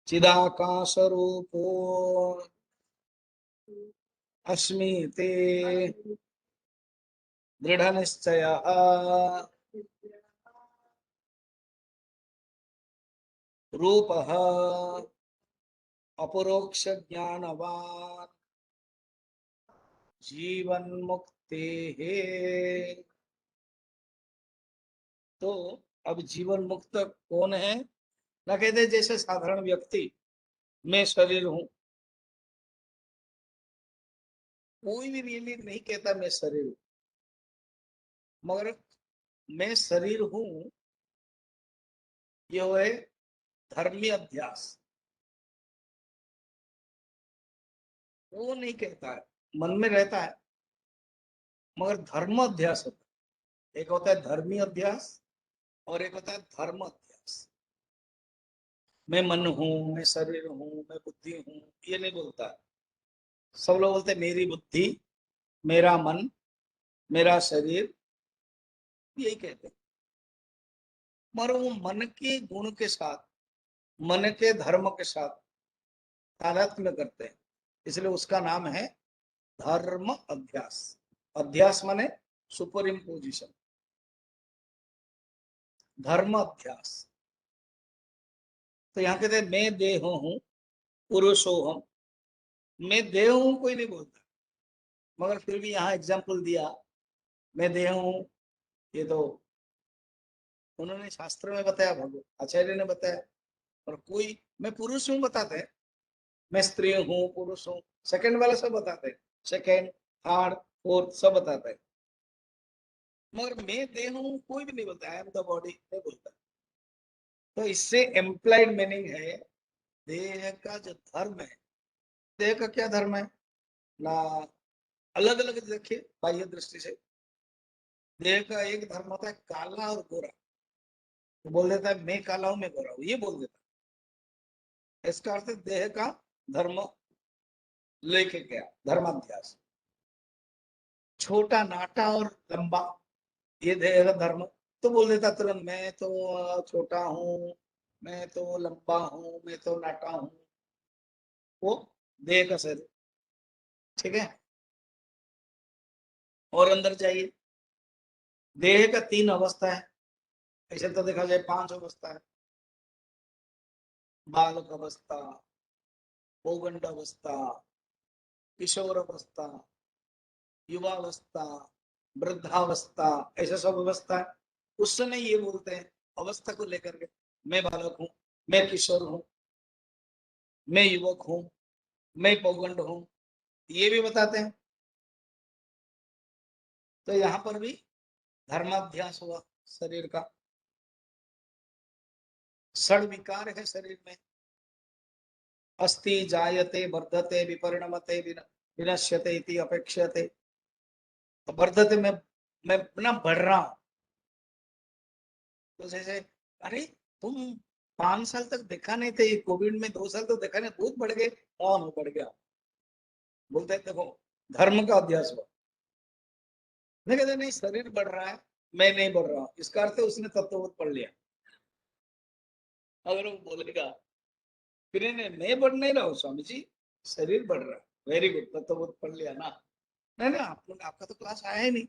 चिदाकाश रूपो अस्मि ते दृढ़ निश्चय रूप अपरोक्ष ज्ञानवान जीवन मुक्ते है। तो अब जीवन मुक्त कौन है? ना कहते जैसे साधारण व्यक्ति मैं शरीर हूं, कोई भी रियली नहीं कहता मैं शरीर हूं, मगर मैं शरीर हूं ये है धर्मी अध्यास। वो नहीं कहता है, मन में रहता है, मगर धर्म अध्यास होता है। एक होता है धर्मी अध्यास और एक होता है धर्म अध्यास। मैं मन हूं, मैं शरीर हूं, मैं बुद्धि हूं, ये नहीं बोलता है। सब लोग बोलते हैं मेरी बुद्धि, मेरा मन, मेरा शरीर, यही कहते हैं। मगर वो मन के गुण के साथ, मन के धर्म के साथ तादात्म्य करते हैं, इसलिए उसका नाम है धर्म अध्यास। अध्यास माने सुपर इम्पोजिशन, धर्म अध्यास। तो यहाँ कहते हैं मैं देह हूं, पुरुषोहम। मैं देह हूं कोई नहीं बोलता, मगर फिर भी यहाँ एग्जाम्पल दिया मैं देह हूं। ये तो उन्होंने शास्त्र में बताया, भगवान आचार्य ने बताया। और कोई मैं पुरुष हूं बताते हैं, मैं स्त्री हूँ पुरुष हूँ, सेकंड वाला सब बताते हैं, सेकंड थर्ड फोर्थ सब बताते हैं। मगर मैं देह हूँ कोई भी नहीं बोलता, आई एम द बॉडी नहीं बोलता। तो इससे एम्प्लाइड मीनिंग है देह का जो धर्म है। देह का क्या धर्म है ना, अलग अलग देखिए बाह्य दृष्टि से। देह का एक धर्म होता है काला और गोरा, तो बोल देता है मैं काला हूं मैं गोरा हूं, ये बोल देता है। इसका अर्थ देह का धर्म लेके गया, धर्माध्यास। छोटा नाटा और लंबा, ये देह का धर्म। तो बोल देता तुरंत मैं तो छोटा हूँ, मैं तो लंबा हूँ, मैं तो नाटा हूँ। वो देह का शरीर, ठीक है। और अंदर जाइए, देह का तीन अवस्था है, ऐसे तो देखा जाए पांच अवस्था है। बालक अवस्था, पौगंड अवस्था, किशोर अवस्था, युवावस्था, वृद्धावस्था, ऐसे सब अवस्था है। उस समय ये बोलते हैं अवस्था को लेकर के, मैं बालक हूँ, मैं किशोर हूँ, मैं युवक हूँ, मैं पौगंड हूँ, ये भी बताते हैं। तो यहाँ पर भी धर्माध्यास हुआ शरीर का। षड विकार है शरीर में, अस्ति जायते वर्धते विपरिणमते विनश्यते इति अपेक्षते। तो वर्धते मैं ना बढ़ रहा हूं। तो जैसे अरे तुम 5 साल तक देखा नहीं थे, कोविड में 2 साल तो देखा नहीं, बहुत बढ़ गए। कौन बढ़ गया? बोलते हैं देखो धर्म का अध्यास हुआ। नहीं कहते नहीं शरीर बढ़ रहा है, मैं नहीं बढ़ रहा हूं, इसका अर्थ उसने तत्वबोध पढ़ लिया। अगर वो बोलेगा फिर मैं बढ़ नहीं रहा हूँ स्वामी जी, शरीर बढ़ रहा है, वेरी गुड, तत्वबोध पढ़ लिया ना। नहीं नहीं आपका तो क्लास आया ही नहीं।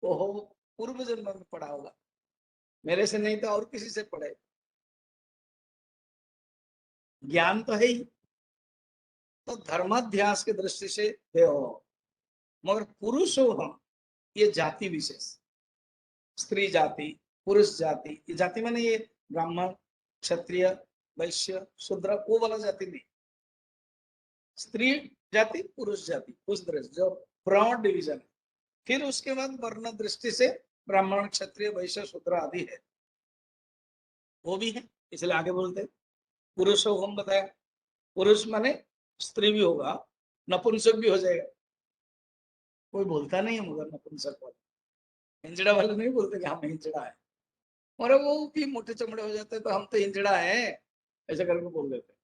ओहो, पूर्व जन्म में पढ़ा होगा, मेरे से नहीं तो और किसी से पढ़े। ज्ञान तो है ही। तो धर्माध्यास की दृष्टि से देहो, मगर पुरुष हो हम, ये जाति विशेष, स्त्री जाति, पुरुष जाति। ये जाति माने ये ब्राह्मण, क्षत्रिय, वैश्य, शूद्र, वो वाला जाति नहीं। स्त्री जाति, पुरुष जाति, उस दृष्टि जो ब्रॉड डिवीजन है। फिर उसके बाद वर्ण दृष्टि से ब्राह्मण, क्षत्रिय, वैश्य, शूद्र आदि है, वो भी है। इसलिए आगे बोलते हैं पुरुष हो हम बताया। पुरुष माने स्त्री भी होगा, नपुंसक भी हो जाएगा। कोई बोलता नहीं है मगर नपुंसक वाला, हिंजड़ा वाले नहीं बोलते कि हम हिंजड़ा है। और वो भी मोटे चमड़े हो जाते हैं तो हम तो हिंजड़ा है, ऐसा करके बोल देते हैं।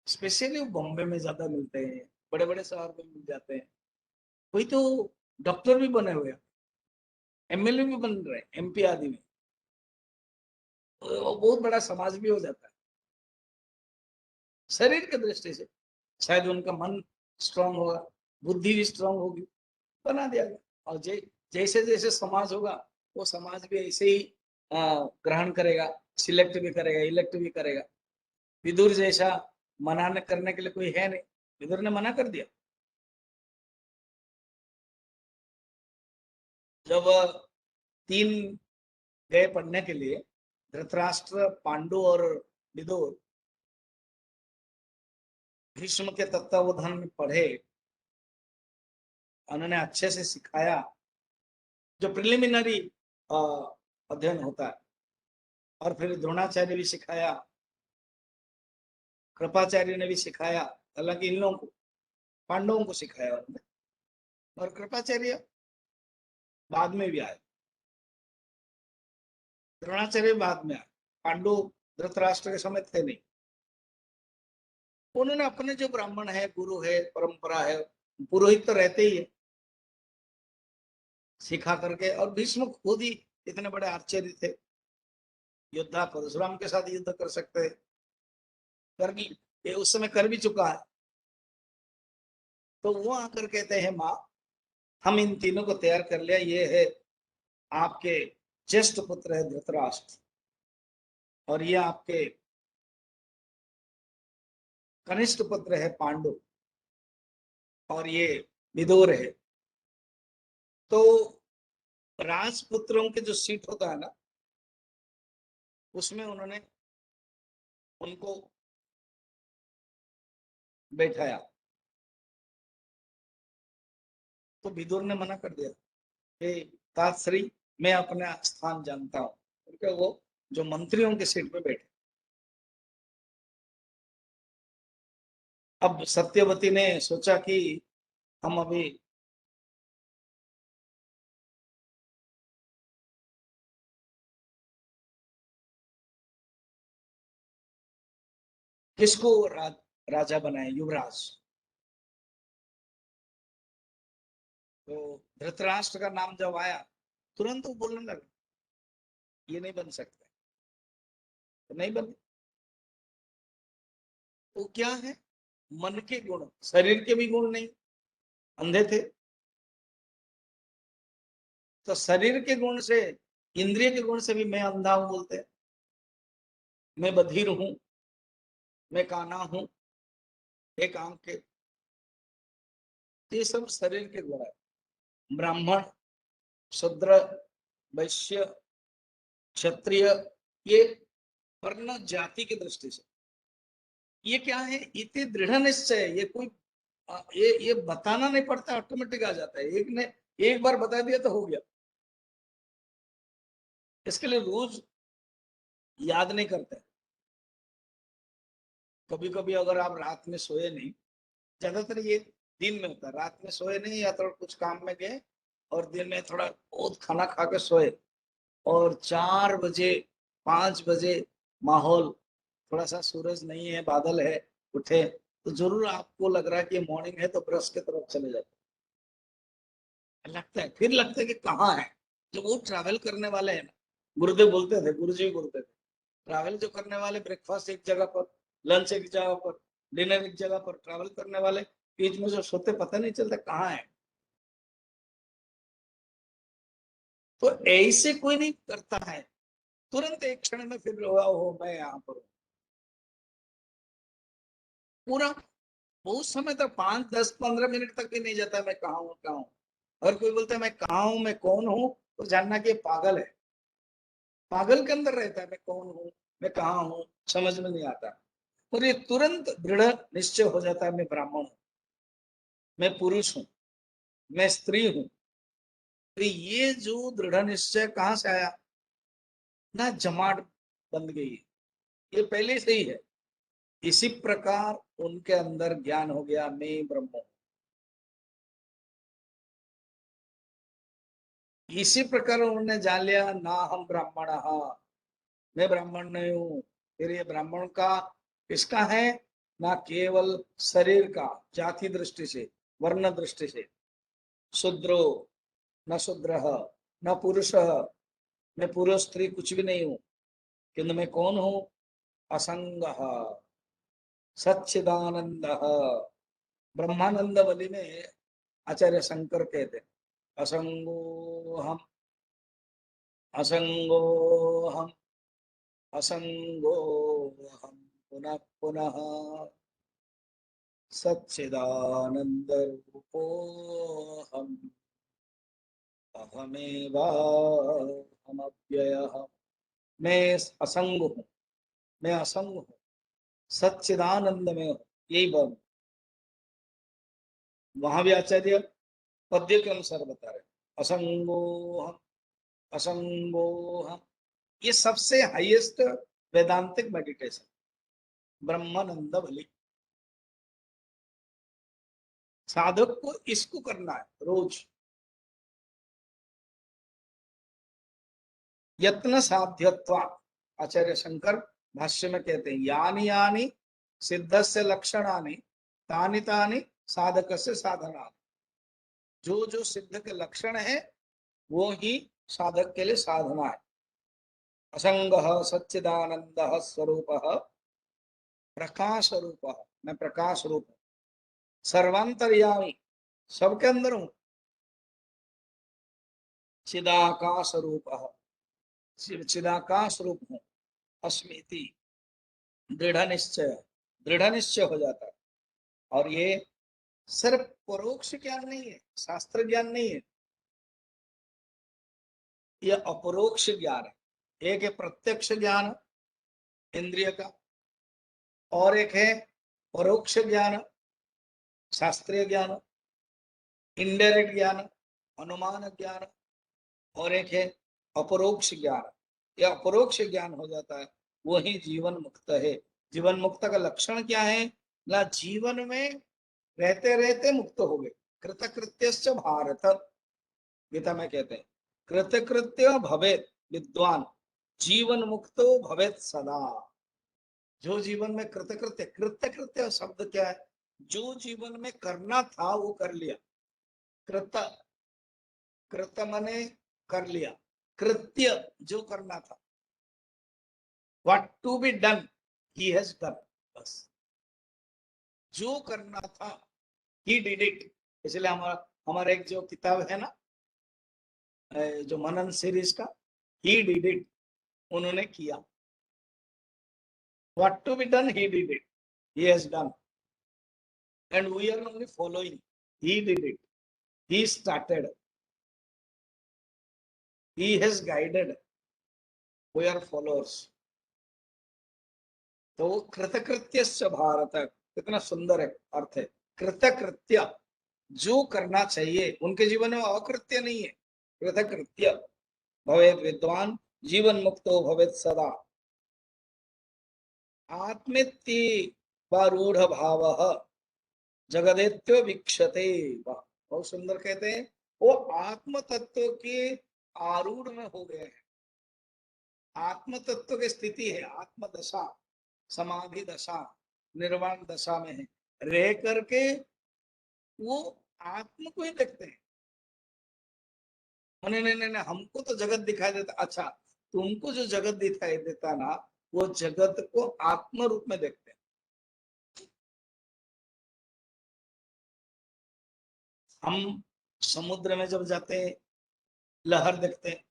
स्पेशली बॉम्बे में ज्यादा मिलते हैं, बड़े बड़े शहर में मिल जाते हैं। कोई तो डॉक्टर भी बने हुए हैं, एमएलए भी बन रहे हैं एमपी आदि में, तो बहुत बड़ा समाज भी हो जाता है। शरीर की दृष्टि से शायद उनका मन स्ट्रांग होगा, बुद्धि भी स्ट्रांग होगी, बना दिया गया। और जैसे जैसे समाज होगा वो समाज भी ऐसे ही ग्रहण करेगा, सिलेक्ट भी करेगा, इलेक्ट भी करेगा। विदुर जैसा मना करने के लिए कोई है नहीं, विदुर ने मना कर दिया। जब 3 गए पढ़ने के लिए, धृतराष्ट्र, पांडु और विदुर भीष्म के तत्वावधान में पढ़े, उन्होंने अच्छे से सिखाया। जो प्रिलिमिनरी अध्ययन होता है, और फिर द्रोणाचार्य भी सिखाया, कृपाचार्य ने भी सिखाया। हालांकि इन लोगों को, पांडवों को सिखाया उन्होंने, और कृपाचार्य बाद में भी आए, द्रोणाचार्य बाद में आए। पांडु धृतराष्ट्र के समय थे नहीं। उन्होंने अपने जो ब्राह्मण है, गुरु है, परंपरा है, पुरोहित तो रहते ही है, सिखा करके। और भीष्म खुद ही इतने बड़े आचार्य थे, योद्धा, परशुराम के साथ युद्ध कर सकते, कर ये उस समय कर भी चुका है। तो वो आकर कहते हैं, माँ हम इन तीनों को तैयार कर लिया, ये है आपके ज्येष्ठ पुत्र है धृतराष्ट्र, और ये आपके कनिष्ठ पुत्र है पांडु, और ये विदुर है। तो राजपुत्रों के जो सीट होता है ना, उसमें उन्होंने उनको बैठाया। तो विदुर ने मना कर दिया कि तातश्री मैं अपना स्थान जानता हूं, क्योंकि वो जो मंत्रियों के सीट पे बैठे। अब सत्यवती ने सोचा कि हम अभी किसको राजा बनाए, युवराज। तो धृतराष्ट्र का नाम जब आया, तुरंत वो बोलने लगा ये नहीं बन सकता, तो नहीं बने। वो क्या है, मन के गुण, शरीर के भी गुण नहीं, अंधे थे। तो शरीर के गुण से, इंद्रिय के गुण से भी मैं अंधा हूं बोलते हैं, मैं बधिर हूं, मैं काना हूं, एक आंख के, ये सब शरीर के गुण है। ब्राह्मण, शूद्र, वैश्य, क्षत्रिय, ये वर्ण जाति की दृष्टि से ये क्या है, इतने दृढ़ निश्चय, ये कोई ये बताना नहीं पड़ता, ऑटोमेटिक आ जाता है। एक ने एक बार बता दिया तो हो गया, इसके लिए रोज याद नहीं करते। कभी कभी अगर आप रात में सोए नहीं, ज्यादातर ये दिन में होता है, रात में सोए नहीं या तो कुछ काम में गए, और दिन में थोड़ा बहुत खाना खा के सोए, और 4 बजे 5 बजे माहौल थोड़ा सा, सूरज नहीं है, बादल है, उठे, तो जरूर आपको लग रहा है कि मॉर्निंग है, तो ब्रश की तरफ चले जाते लगता है। फिर लगता है कि कहाँ है। जो वो ट्रैवल करने वाले हैं ना, गुरुदेव बोलते थे, गुरुजी बोलते थे, ट्रैवल जो करने वाले, ब्रेकफास्ट एक जगह पर, लंच एक जगह पर, डिनर एक जगह पर, ट्रैवल करने वाले बीच में जो सोते पता नहीं चलता कहाँ है। तो ऐसे कोई नहीं करता है, तुरंत एक क्षण में फिर हो मैं यहाँ पर हूँ। पूरा बहुत समय तक, 5 10 15 मिनट तक भी नहीं जाता मैं कहाँ हूँ कहाँ हूँ। और कोई बोलता है मैं कहाँ हूँ, मैं कौन हूँ, तो जानना कि पागल है, पागल के अंदर रहता है। मैं कौन हूँ, मैं कहाँ हूँ, समझ में नहीं आता। और ये तुरंत दृढ़ निश्चय हो जाता है, मैं ब्राह्मण हूँ, मैं पुरुष हूँ, मैं स्त्री हूँ। तो ये जो दृढ़ निश्चय कहाँ से आया ना, जमाट बंध गई, ये पहले से ही है। इसी प्रकार उनके अंदर ज्ञान हो गया, मैं ब्रह्म हूँ। इसी प्रकार उन्होंने जान लिया, ना हम ब्राह्मण, मैं ब्राह्मण नहीं हूँ। फिर ये ब्राह्मण का किसका है, ना केवल शरीर का, जाति दृष्टि से, वर्ण दृष्टि से, शूद्रो न शूद्र, न पुरुष, मैं पुरुष स्त्री कुछ भी नहीं हूँ, किंतु मैं कौन हूँ, असंग। सच्चिदानंद। ब्रह्मानंद बलि में आचार्य शंकर कहते हैं असंगोहम असंगोहम असंगोहम पुनः पुनः सच्चिदानंद रूपोहम अहमेवाहमव्ययः। मैं असंग हूँ, मैं असंग हूँ, सच्चिदानंद में हूँ, यही बोल। वहां भी आचार्य पद्य के अनुसार बता रहे असंगोहम असंगोहम। ये सबसे हाईएस्ट वेदांतिक मेडिटेशन ब्रह्मानंद बलि। साधक को इसको करना है रोज। यत्न साध्यत्वा आचार्य शंकर भाष्य में कहते हैं यानी यानी सिद्धस्य लक्षणानि तानि तानि साधकस्य साधना। जो जो सिद्ध के लक्षण है वो ही साधक के लिए साधना है। असंगः सच्चिदानंदः स्वरूपः प्रकाश रूप। मैं प्रकाश रूप हूं, सर्वांतर्यामी, सबके अंदर हूं। चिदाकाश रूप, चिदाकाश रूप हूं। अस्मिति, दृढ़ निश्चय हो जाता है। और ये सिर्फ परोक्ष ज्ञान नहीं है, शास्त्र ज्ञान नहीं है, यह अपरोक्ष ज्ञान है। एक है प्रत्यक्ष ज्ञान इंद्रिय का, और एक है परोक्ष ज्ञान शास्त्रीय ज्ञान, इनडायरेक्ट ज्ञान अनुमान ज्ञान, और एक है अपरोक्ष ज्ञान। यह अपरोक्ष ज्ञान हो जाता है, वही जीवन मुक्त है। जीवन मुक्त का लक्षण क्या है ना? जीवन में रहते रहते मुक्त हो गए। कृतकृत्यश्च भारत, गीता में कहते हैं कृतकृत्य भवेत विद्वान जीवन मुक्तो भवेत सदा। जो जीवन में कृतकृत्य, कृत्य शब्द क्या है? जो जीवन में करना था वो कर लिया। कृत, कृत मने कर लिया, कृत्य जो करना था, what to be done he has done. बस जो करना था ही डिड इट। इसलिए हमारा एक जो किताब है ना, जो मनन सीरीज का, ही डिड इट, उन्होंने किया। What to be done he did it, he has done, and we are only following. He did it, he started, he has guided, we are followers. तो कृतकृत्य भारत, कितना सुंदर है अर्थ है। कृतकृत्य जो करना चाहिए, उनके जीवन में अकृत्य नहीं है। कृतकृत्य भवेत विद्वान जीवन मुक्तो भवेत सदा। आत्मेत्यूढ़ भाव जगदेत्यो वीक्षते। बहुत सुंदर कहते हैं, वो आत्म तत्व के आरूढ़ में हो गए हैं। आत्म तत्व की स्थिति है, आत्म दशा, समाधि दशा, निर्वाण दशा में है रह करके वो आत्म को ही देखते हैं। नहीं नहीं नहीं, हमको तो जगत दिखाई देता। अच्छा, तुमको जो जगत दिखाई देता ना, वो जगत को आत्म रूप में देखते हैं। हम समुद्र में जब जाते हैं, लहर देखते हैं,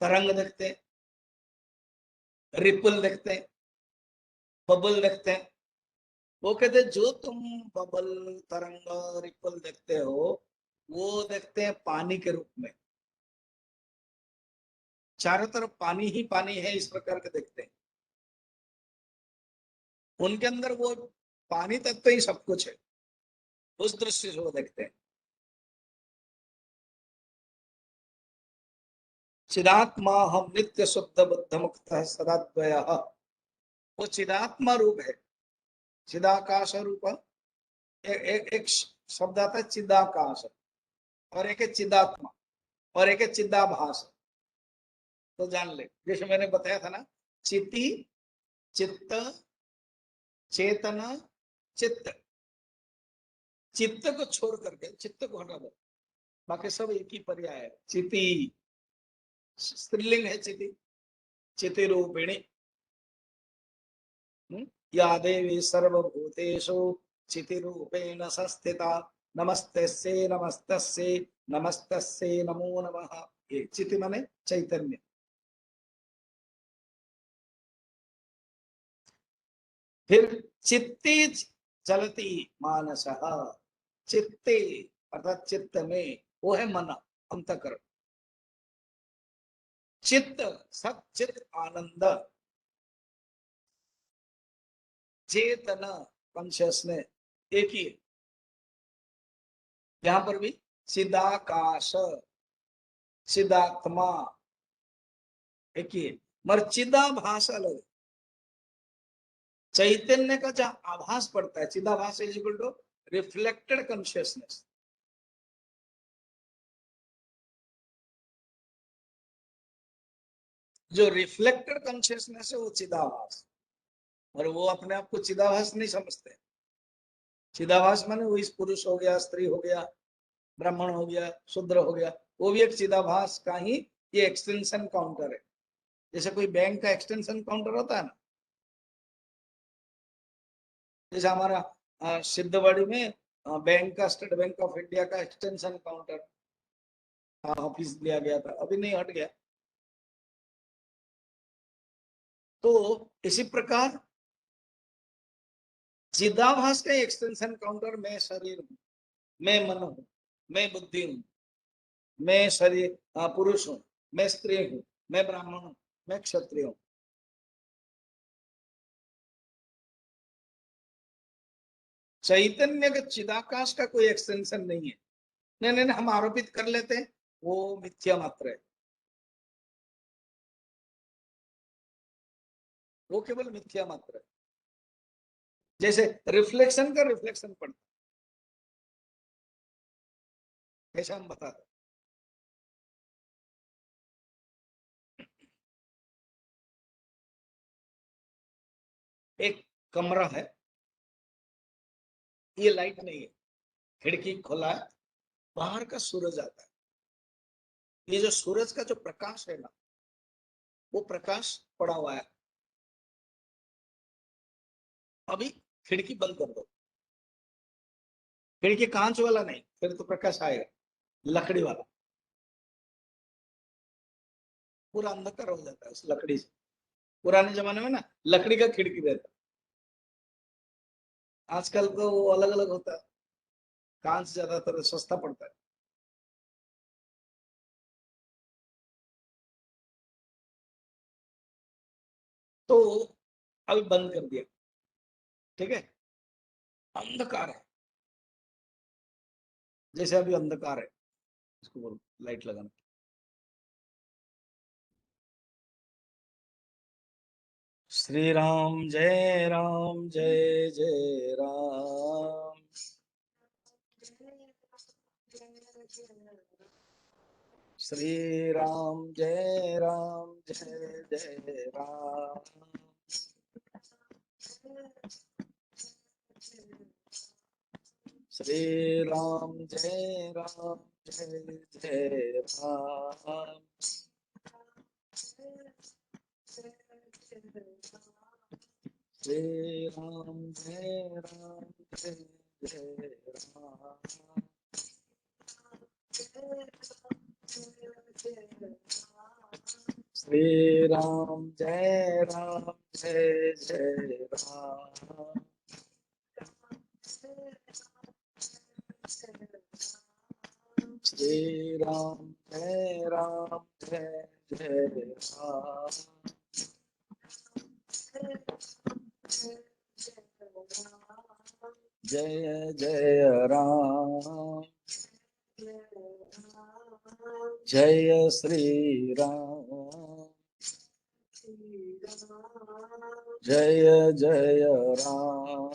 तरंग देखते हैं, रिपल देखते हैं, बबल देखते हैं। वो कहते हैं जो तुम बबल, तरंग, रिपल देखते हो, वो देखते हैं पानी के रूप में। चारों तरफ पानी ही पानी है, इस प्रकार के देखते हैं। उनके अंदर वो पानी तत्व ही सब कुछ है, उस दृष्टि से वो देखते हैं। चिदात्मा हम नित्य शुद्ध बुद्ध मुक्त सदाद्वय। वो चिदात्मा रूप है, चिदाकाश रूप। एक शब्द आता है चिदाकाश, और एक है चिदात्मा, और एक है चिदाभास। तो जान ले, जैसे मैंने बताया था ना, चिति, चित्त, चेतना, चित्त। चित्त को छोड़ करके, चित्त को हटा दो, बाकी सब एक ही पर्याय है। चिति स्त्रीलिंग है, चिति, चिति रूपिणी। या देवी सर्वभूतेषु चितिरूपेण संस्थिता नमस्तस्यै नमस्तस्यै नमस्तस्यै नमो नमः। ये चिति माने चैतन्य। फिर चित्ते चलती मानसः, चित्ते अर्थात चित्त में, वो है मन, अंतकरण। चित्त सत चित आनंद, चेतन कॉन्शियसनेस एक ही है। यहां पर भी चिदाकाश चिदात्मा एक ही है, मगर चिदाभास अलग है। चैतन्य का जहां आभास पड़ता है, चिदाभास is equal to reflected consciousness. जो रिफ्लेक्टेड कॉन्शियसनेस है वो चिदाभास, और वो अपने आप को चिदाभास नहीं समझते। चिदाभास माने वो इस पुरुष हो गया, स्त्री हो गया, ब्राह्मण हो गया, शूद्र हो गया, वो भी एक चिदाभास का ही ये एक्सटेंशन काउंटर है। जैसे कोई बैंक का एक्सटेंशन काउंटर होता है ना, जैसे हमारा सिद्धवाड़ी में बैंक का, स्टेट बैंक ऑफ इंडिया का एक्सटेंशन काउंटर ऑफिस लिया गया था, अभी नहीं हट गया। तो इसी प्रकार चिदाभास का एक्सटेंशन काउंटर मैं शरीर हूं, मैं मन हूं, मैं बुद्धि हूं, मैं शरीर पुरुष हूं, मैं स्त्री हूं, मैं ब्राह्मण हूं, मैं क्षत्रिय हूं। चैतन्य के चिदाकाश का कोई एक्सटेंशन नहीं है। नहीं नहीं नहीं, हम आरोपित कर लेते हैं, वो मिथ्या मात्र है, वो केवल मिथ्या मात्र है। जैसे रिफ्लेक्शन का रिफ्लेक्शन पड़ता है, ऐसा हम बताते हैं। एक कमरा है, ये लाइट नहीं है, खिड़की खोला है, बाहर का सूरज आता है। ये जो सूरज का जो प्रकाश है ना, वो प्रकाश पड़ा हुआ है। अभी खिड़की बंद कर दो, खिड़की कांच वाला नहीं, फिर तो प्रकाश आएगा, लकड़ी वाला, पूरा अंधकार हो जाता है उस लकड़ी से। पुराने जमाने में ना लकड़ी का खिड़की रहता, आजकल तो वो अलग अलग होता है, कांच ज्यादातर सस्ता पड़ता है। तो अभी बंद कर दिया, ठीक है, अंधकार है, जैसे अभी अंधकार है, इसको बोलो लाइट लगाना। श्री राम जय जय राम। श्री राम जय जय राम। श्री राम जय जय राम। श्री राम जय जय राम। श्री राम जय जय राम। श्री राम जय जय राम। जय जय राम। जय श्री राम। जय जय राम।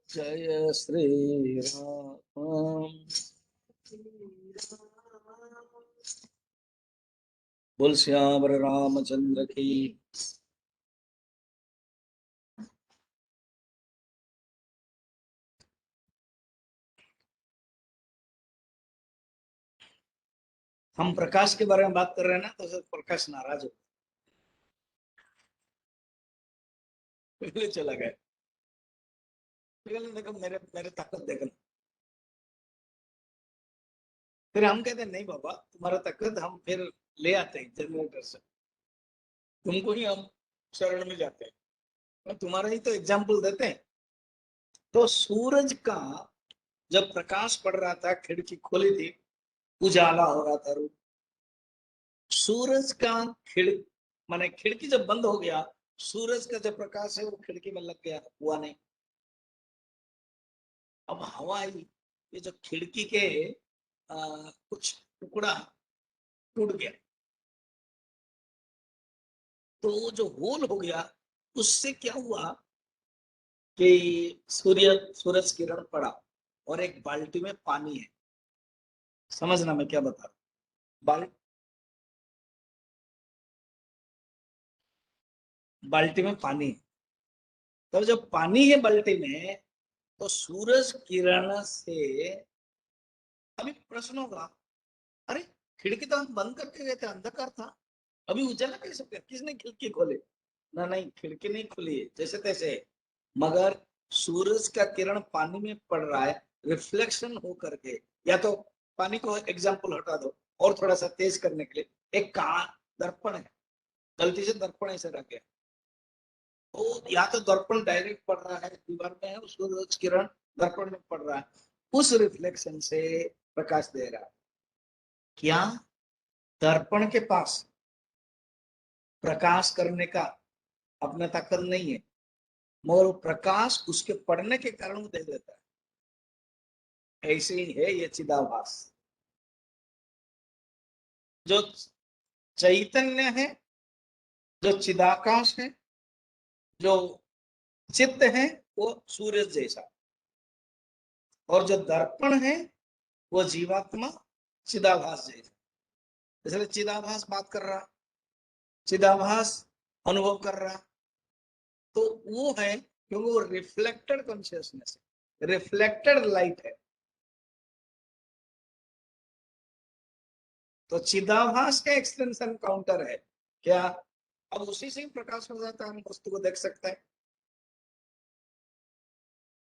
जय श्री राम। बोल श्याम रामचंद्र की। हम प्रकाश के बारे में बात कर रहे हैं ना, तो प्रकाश नाराज हो, ले चला गया। देखो मेरे मेरे ताकत देखना। फिर हम कहते नहीं बाबा तुम्हारा ताकत हम फिर ले आते हैं जनरेटर से, तुमको ही हम शरण में जाते हैं, और तुम्हारा ही तो एग्जाम्पल देते हैं। तो सूरज का जब प्रकाश पड़ रहा था, खिड़की खोली थी, उजाला हो रहा था, सूरज का माने खिड़की जब बंद हो गया, सूरज का जो प्रकाश है वो खिड़की में लग गया, हुआ नहीं। अब हवा आई, ये जो खिड़की के कुछ टुकड़ा टूट गया, तो वो जो होल हो गया, उससे क्या हुआ कि सूरज किरण पड़ा और एक बाल्टी में पानी है। समझना मैं क्या बता रहा हूँ। बाल्टी में पानी है, तो जब पानी है बाल्टी में, तो सूरज किरण से अभी प्रश्न होगा, अरे खिड़की तो हम बंद करके गए थे, अंधकार था, अभी उजाला कैसे गया, किसने खिड़की खोले? ना नहीं, खिड़की नहीं खुली है, जैसे तैसे, मगर सूरज का किरण पानी में पड़ रहा है, रिफ्लेक्शन हो करके। या तो पानी को एग्जाम्पल हटा दो और थोड़ा सा तेज करने के लिए, एक दर्पण है, गलती से दर्पण ऐसे रख गया, तो या तो दर्पण डायरेक्ट पड़ रहा है, दीवार में है, सूरज किरण दर्पण में पड़ रहा है, उस रिफ्लेक्शन से प्रकाश दे रहा है। क्या दर्पण के पास प्रकाश करने का अपना ताकत नहीं है, मगर वो प्रकाश उसके पड़ने के कारण वो दे देता है। ऐसे ही है ये चिदाभास। जो चैतन्य है, जो चिदाकाश है, जो चित्त है, वो सूरज जैसा, और जो दर्पण है वो जीवात्मा चिदाभास जैसा। इसलिए चिदाभास बात कर रहा, चिदाभास अनुभव कर रहा, तो वो है क्योंकि वो रिफ्लेक्टेड कॉन्शियसनेस है, रिफ्लेक्टेड लाइट है। तो चिदाभास का एक्सटेंशन काउंटर है क्या? अब उसी से ही प्रकाश हो जाता है, हम वस्तु को देख सकते हैं।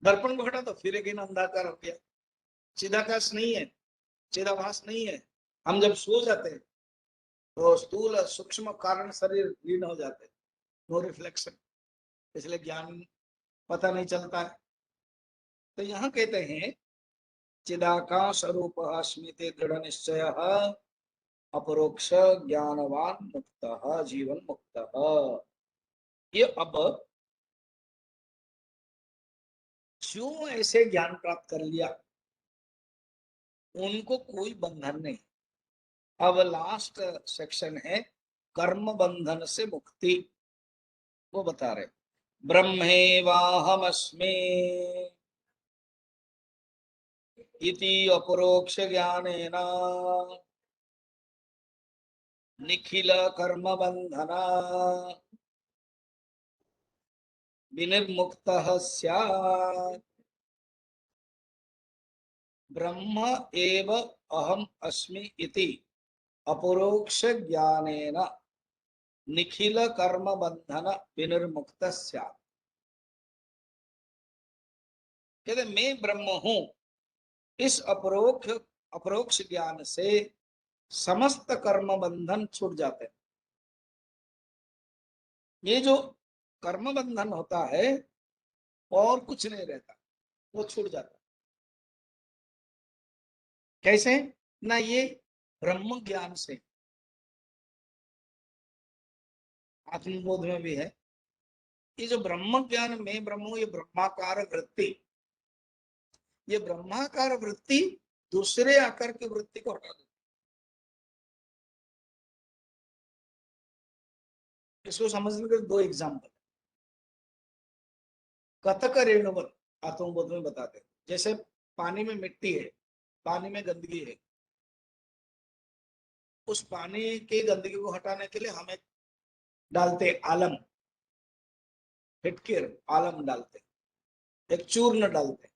दर्पण को हटा तो फिर एक अंधाकार हो गया, चिदाकाश नहीं है, चिदाभास नहीं है। हम जब सो जाते हैं तो स्थूल सूक्ष्म कारण शरीर लीन हो जाते हैं, नो रिफ्लेक्शन, इसलिए ज्ञान पता नहीं चलता है। तो यहाँ कहते हैं चिदाकाश रूप अस्मिते दृढ़ निश्चय अपरोक्ष ज्ञानवान मुक्त जीवन मुक्त। ये अब जो ऐसे ज्ञान प्राप्त कर लिया उनको कोई बंधन नहीं। अब लास्ट सेक्शन है कर्म बंधन से मुक्ति, वो बता रहे ब्रह्मेवाहमस्मि इति अपरोक्ष ज्ञानेन निखिल कर्म बंधना विनिर्मुक्तः स्यात्। ब्रह्म एव अहम अस्मि इति अपरोक्ष ज्ञानेन निखिल कर्म बंधन विनिर्मुक्तः स्यात्। कहते मैं ब्रह्म हूं, इस अपरोक्ष ज्ञान से समस्त कर्म बंधन छूट जाते हैं। ये जो कर्म बंधन होता है और कुछ नहीं रहता, वो छूट जाता है। कैसे? ना ये ब्रह्म ज्ञान से, आत्मबोध में भी है, ये जो ब्रह्म ज्ञान में ब्रह्म हूं, ये ब्रह्माकार वृत्ति, ये ब्रह्माकार वृत्ति दूसरे आकार की वृत्ति को हटा देती है। इसको समझने के दो एग्जाम्पल, कथक रेणुवत आत्मबोध में बताते हैं। जैसे पानी में मिट्टी है, पानी में गंदगी है, उस पानी की गंदगी को हटाने के लिए हमें डालते आलम, फिटकिर आलम डालते, एक चूर्ण डालते,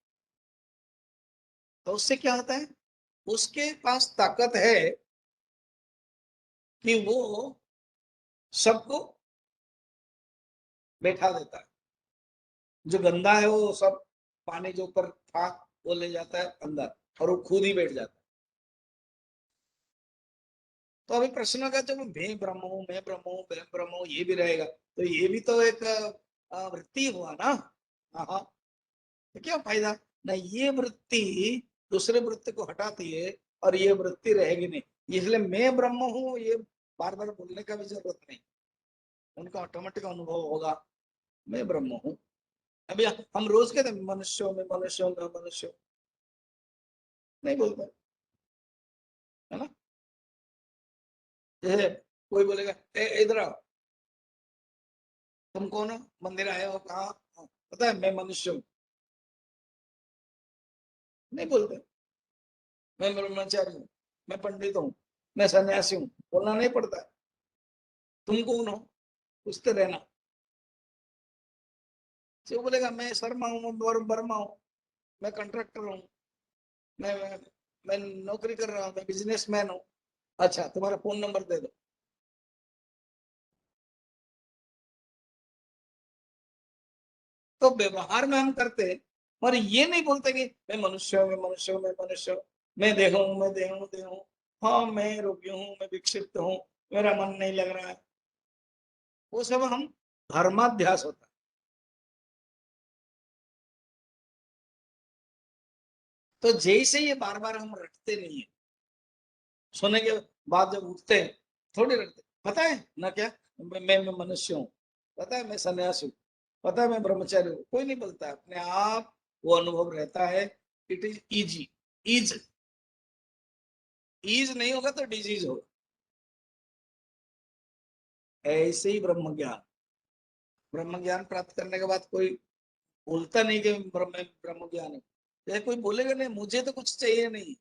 तो उससे क्या होता है, उसके पास ताकत है कि वो सबको बैठा देता है। जो गंदा है वो सब पानी जो ऊपर था वो ले जाता है अंदर और वो खुद ही बैठ जाता है। तो अभी प्रश्न का जब मैं ब्रह्म हूँ, मैं ब्रह्म हूँ, मैं ब्रह्म हूँ, ये भी रहेगा तो ये भी तो एक वृत्ति हुआ ना। हाँ हाँ, तो क्या फायदा। ना ये वृत्ति दूसरे वृत्ति को हटाती है और ये वृत्ति रहेगी नहीं। इसलिए मैं ब्रह्म हूँ ये बार बार बोलने का भी जरूरत नहीं, उनका ऑटोमेटिक अनुभव होगा मैं ब्रह्म हूँ। अभी हम रोज कहते हैं मनुष्यों में, मनुष्यों में, मनुष्य नहीं बोलते, है ना। जैसे कोई बोलेगा इधर आओ, तुम कौन हो, मंदिर आए हो, कहा पता है मैं मनुष्य हूँ, नहीं बोलते। मैं ब्रह्मचारी हूँ, मैं पंडित हूँ, मैं सन्यासी हूँ, बोलना नहीं पड़ता है। तुम कौन हो, पूछते रहना। जो बोलेगा मैं शर्मा हूँ, वर्मा हूँ, मैं कंट्रैक्टर हूँ, मैं मैं मैं नौकरी कर रहा हूँ, मैं बिजनेसमैन हूँ। अच्छा तुम्हारा फोन नंबर दे दो। तो व्यवहार में हम करते हैं और ये नहीं बोलते कि मैं मनुष्य हूँ, मैं मनुष्य हूँ, मैं मनुष्य हूँ, मैं देह हूँ, मैं देह हूँ, देह हूँ, हाँ मैं रोगी हूँ, मैं विक्षिप्त हूँ, मेरा मन नहीं लग रहा है। वो सब हम धर्माध्यास होता है। तो जैसे ये बार बार हम रटते नहीं है, सोने के बाद जब उठते हैं थोड़ी रटते, पता है ना क्या, मैं मनुष्य हूँ, पता है मैं सन्यासी हूँ, पता है मैं ब्रह्मचारी हूँ, कोई नहीं बोलता है, अपने आप वो अनुभव रहता है। It is easy. Is ease नहीं होगा तो डिजीज होगा। ऐसे ही ब्रह्म ज्ञान, ब्रह्म ज्ञान प्राप्त करने के बाद कोई बोलता नहीं कि ब्रह्म ब्रह्म ज्ञान है। जैसे कोई बोलेगा नहीं मुझे तो कुछ चाहिए नहीं,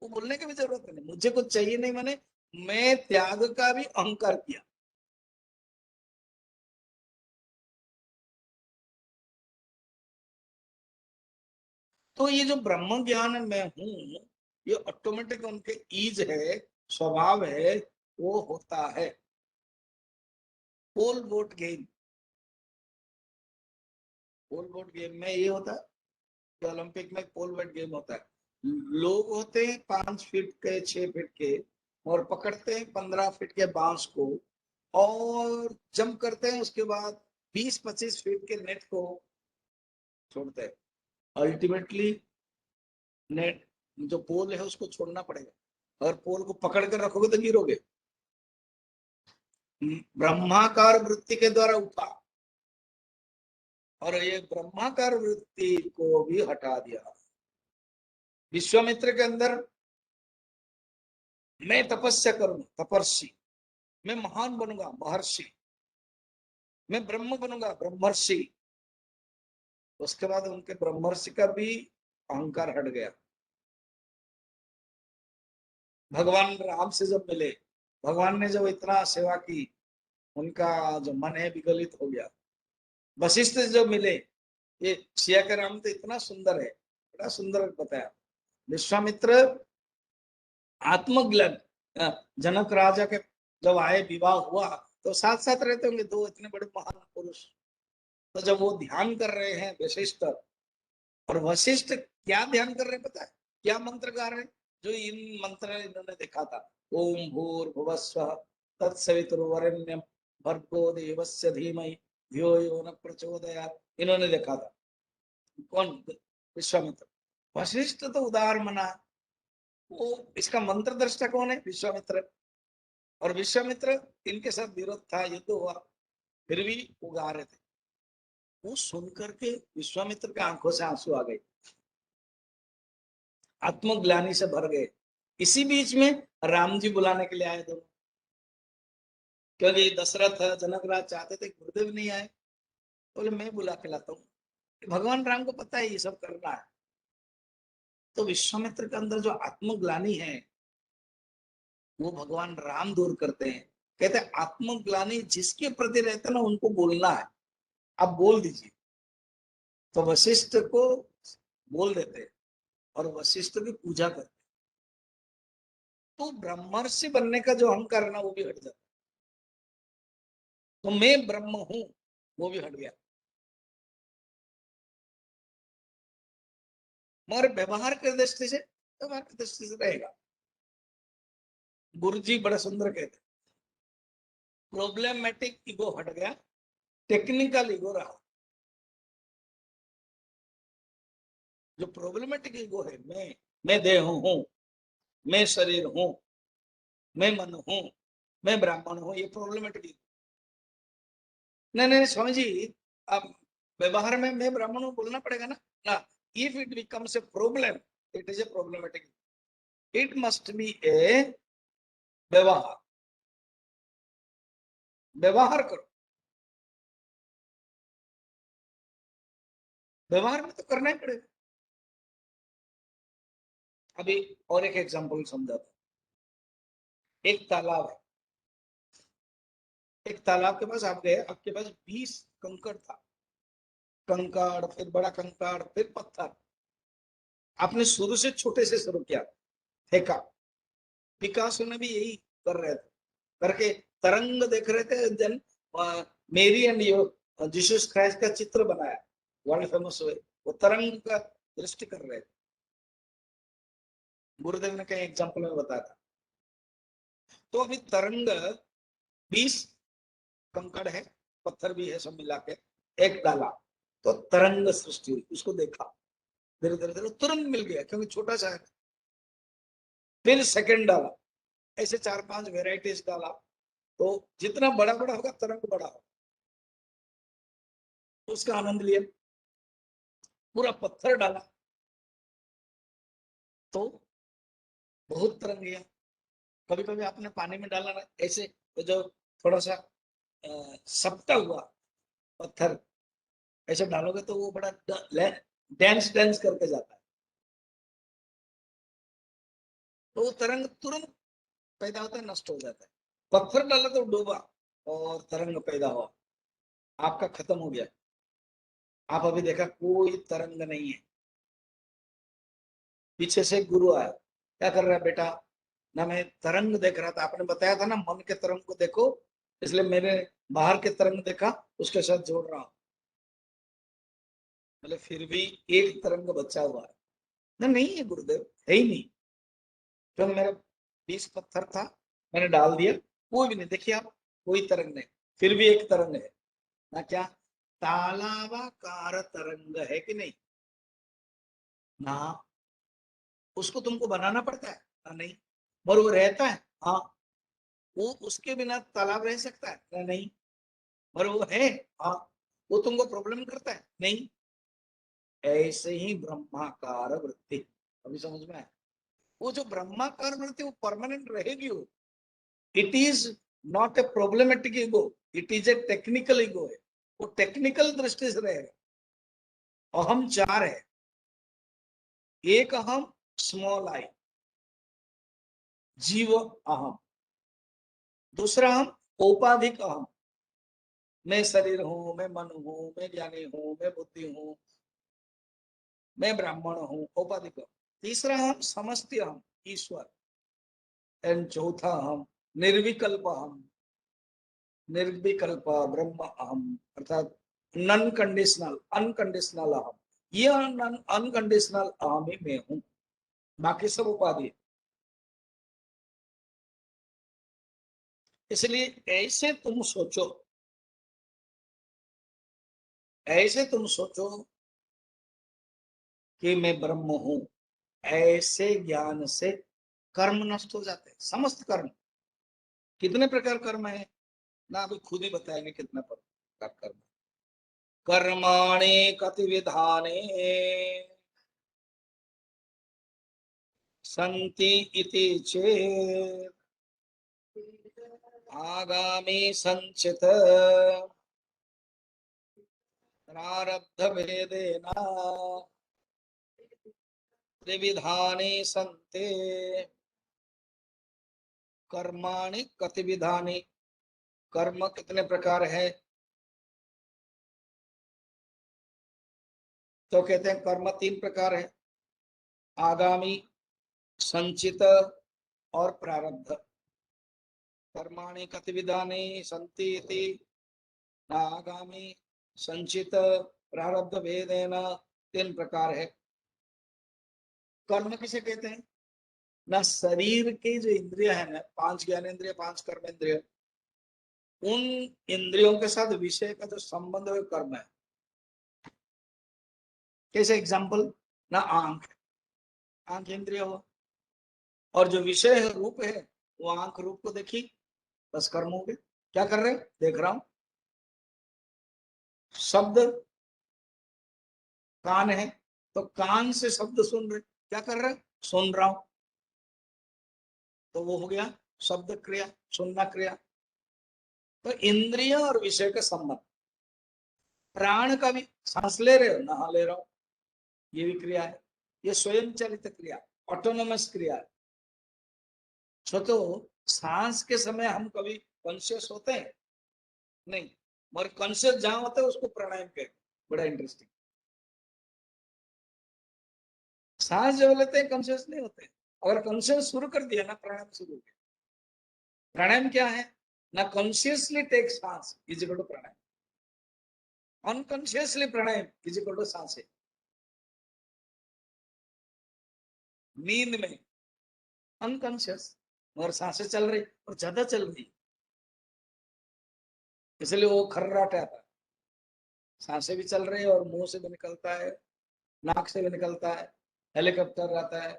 वो बोलने की भी जरूरत नहीं, मुझे कुछ चाहिए नहीं माने मैं त्याग का भी अहंकार किया। तो ये जो ब्रह्म ज्ञान मैं हूं, ये ऑटोमेटिक उनके ईज है, स्वभाव है, वो होता है। पोल वोट गेम, पोल वोट गेम में ये होता है कि ओलंपिक में पोल वोट गेम होता है। लोग होते हैं 5 फीट के, 6 फीट के, और पकड़ते हैं 15 फीट के बांस को और जंप करते हैं, उसके बाद 20-25 फीट के नेट को छोड़ते हैं। अल्टीमेटली नेट जो पोल है उसको छोड़ना पड़ेगा, अगर पोल को पकड़ कर रखोगे तो गिरोगे। ब्रह्माकार वृत्ति के द्वारा उठा और ये ब्रह्माकार वृत्ति को भी हटा दिया। विश्वामित्र के अंदर मैं तपस्या करूंगा, तपस्वी, मैं महान बनूंगा, महर्षि, मैं ब्रह्म बनूंगा, ब्रह्मर्षि। उसके बाद उनके ब्रह्मर्षि का भी अहंकार हट गया। भगवान राम से जब मिले, भगवान ने जब इतना सेवा की, उनका जो मन है विगलित हो गया। वशिष्ठ से जब मिले, ये सिया का राम तो इतना सुंदर है, बड़ा सुंदर बताया। विश्वामित्र आत्मग्लन, जनक राजा के जब आए, विवाह हुआ, तो साथ साथ रहते होंगे दो इतने बड़े महान पुरुष। तो जब वो ध्यान कर रहे हैं वशिष्ठ, और वशिष्ठ क्या ध्यान कर रहे हैं पता है, क्या मंत्र गा रहे हैं, जो इन मंत्र इन्होंने देखा था। ओम भूर्भुवस्व तत्सवितुर्वरेण्यम भर्गो देवस्य धीमहि धियो यो न प्रचोदयात्, इन्होंने देखा था। कौन, विश्वामित्र। वशिष्ठ तो उदार मना, वो इसका मंत्र दृष्टा कौन है, विश्वामित्र। और विश्वामित्र इनके साथ विरोध था, युद्ध हुआ, फिर भी वो गा रहे थे। वो सुन करके विश्वामित्र के आंखों से आंसू आ गए, आत्मग्लानि से भर गए। इसी बीच में राम जी बुलाने के लिए आए दोनों, क्योंकि दशरथ जनक राज चाहते थे, गुरुदेव नहीं आए, बोले मैं बुला के लाता हूँ। भगवान राम को पता है ये सब करना है। तो विश्वामित्र के अंदर जो आत्मग्लानि है वो भगवान राम दूर करते हैं। कहते हैं आत्मग्लानि जिसके प्रति रहता है ना उनको बोलना है, आप बोल दीजिए। तो वशिष्ठ को बोल देते हैं और वशिष्ठ की पूजा करते हैं। तो ब्रह्मर्षि बनने का जो अहंकार है ना वो भी हट जाता है। तो मैं ब्रह्म हूं वो भी हट गया। मगर व्यवहार की दृष्टि से, व्यवहार की दृष्टि से रहेगा। गुरुजी बड़ा सुंदर कहते, प्रॉब्लमेटिक ईगो हट गया, टेक्निकल ईगो रहा। जो प्रॉब्लमेटिक ईगो है, मैं देह हूं, मैं शरीर हूं, मैं मन हूं, मैं ब्राह्मण हूं, ये प्रॉब्लमेटिक ईगो। नहीं नहीं स्वामी जी, अब व्यवहार में मैं ब्राह्मण हूं बोलना पड़ेगा ना। ना, if it becomes a problem, it is a problematic, it must be a व्यवहार। व्यवहार करो, व्यवहार में तो करना ही पड़ेगा। अभी और एक एग्जांपल समझाता हूं। एक तालाब है, एक तालाब के पास आप गए, आपके पास 20 कंकड़ था, कंकड़ फिर बड़ा कंकड़ फिर पत्थर। आपने शुरू से छोटे से शुरू किया, फेंका। पिकासो ने भी यही कर रहे थे, करके तरंग देख रहे थे। देन मेरी एंड योर जीसस क्राइस्ट का चित्र बनाया, वर्ल्ड फेमस हुए। वो तरंग का दृष्टि कर रहे थे। गुरुदेव ने कई एग्जाम्पल में बताया था। तो अभी तरंग 20 कंकड़ है, पत्थर भी है, सब मिला के एक डाला, तो तरंग सृष्टि हुई। उसको देखा, धीरे धीरे धीरे तुरंत मिल गया, क्योंकि छोटा सा है। फिर सेकंड डाला, ऐसे 4-5 वेराइटीज डाला, तो जितना बड़ा बड़ा होगा तरंग बड़ा होगा। तो उसका आनंद लिया। पूरा पत्थर डाला तो बहुत तरंग गया। कभी कभी आपने पानी में डाला ना, ऐसे तो जो थोड़ा सा सपटा हुआ पत्थर ऐसे डालोगे तो वो बड़ा डांस डांस करके जाता है। तो वो तरंग तुरंत पैदा होता है, नष्ट हो जाता है। पत्थर डाला तो डूबा और तरंग पैदा हुआ, आपका खत्म हो गया। आप अभी देखा कोई तरंग नहीं है। पीछे से गुरु आया, क्या कर रहा है बेटा? ना मैं तरंग देख रहा था, आपने बताया था ना मन के तरंग को देखो, इसलिए मैंने बाहर के तरंग देखा, उसके साथ जोड़ रहा हूं। मतलब फिर भी एक तरंग बचा हुआ है ना? नहीं है गुरुदेव, है ही नहीं। जो मेरा 20 पत्थर था, मैंने डाल दिया, कोई भी नहीं। देखिए आप, कोई तरंग नहीं, फिर भी एक तरंग है ना। क्या तालाबाकार तरंग है कि नहीं? ना, उसको तुमको बनाना पड़ता है ना? नहीं। और वो रहता है, हाँ। वो उसके बिना तालाब रह सकता है ना? नहीं। और वो है, हाँ। वो तुमको प्रॉब्लम करता है? नहीं। ऐसे ही ब्रह्माकार वृत्ति, अभी समझ में आया? वो जो ब्रह्माकार वृत्ति वो परमानेंट रहेगी। वो, it is not a problematic ego, it is A technical ego है। वो टेक्निकल दृष्टि से रहेगा। अहम 4 है। एक अहम, स्मॉल आई, जीव अहम। दूसरा अहम, औपाधिक अहम, मैं शरीर हूं, मैं मन हूं, मैं ज्ञानी हूं, मैं बुद्धि हूं, मैं ब्राह्मण हूं, औपाधिक अहम। तीसरा हम समस्ती हम, ईश्वर। एंड चौथा हम निर्विकल्प हम, निर्विकल्प ब्रह्म अहम, अर्थात नॉन कंडीशनल, अनकंडीशनल अहम। ये अनकंडीशनल अहम ही मैं हूं, बाकी सब उपाधि। इसलिए ऐसे तुम सोचो, ऐसे तुम सोचो कि मैं ब्रह्म हूं। ऐसे ज्ञान से कर्म नष्ट हो जाते हैं, समस्त कर्म। कितने प्रकार कर्म है ना, अभी खुद ही बताएंगे कितना प्रकार कर्म। कर्माणि कति विधाने सन्ति इति चेत् आगामी संचित प्रारब्ध भेदेन त्रिविधानि सन्ति। कर्माणि कति विधानि, कर्म कितने प्रकार है? तो कहते हैं कर्म 3 प्रकार है, आगामी, संचित और प्रारब्ध। कर्माणि कति विधानि सन्ति इति आगामी, संचित, प्रारब्ध भेदेन 3 प्रकार है। कर्म किसे कहते हैं? ना शरीर के जो इंद्रिय है ना, 5 ज्ञानेंद्रिय 5 कर्मेंद्रिय, उन इंद्रियों के साथ विषय का जो संबंध है कर्म है। कैसे एग्जाम्पल? ना आंख, आंख इंद्रिय हो, और जो विषय है रूप है, वो आंख रूप को देखी, बस कर्म हो गए। क्या कर रहे? देख रहा हूं। शब्द, कान है तो कान से शब्द सुन रहे, क्या कर रहे? सुन रहा हूं, तो वो हो गया शब्द क्रिया, सुनना क्रिया। तो इंद्रिय और विषय का संबंध। प्राण का भी, सांस ले रहे हो, नहा ले रहा हूं, ये भी क्रिया है। ये स्वयं चलित क्रिया, ऑटोनोमस क्रिया है। तो सांस के समय हम कभी कॉन्शियस होते हैं? नहीं। मगर कॉन्शियस जहां होता है उसको प्राणायाम कहते हैं। बड़ा इंटरेस्टिंग। सांस जब लेते हैं कॉन्शियस नहीं होते, अगर कॉन्शियस शुरू कर दिया ना, प्राणायाम शुरू हो गया। प्राणायाम क्या है? ना कॉन्शियसली टेक सांस is equal to pranayama, unconsciously pranayama is equal to सांस है। नींद में अनकॉन्शियस, मगर सांसें चल रही और ज्यादा चल रही, इसलिए वो खर्राटे आता है। सांसें भी चल रही है और मुंह से भी निकलता है, नाक से भी निकलता है, हेलीकॉप्टर आता है।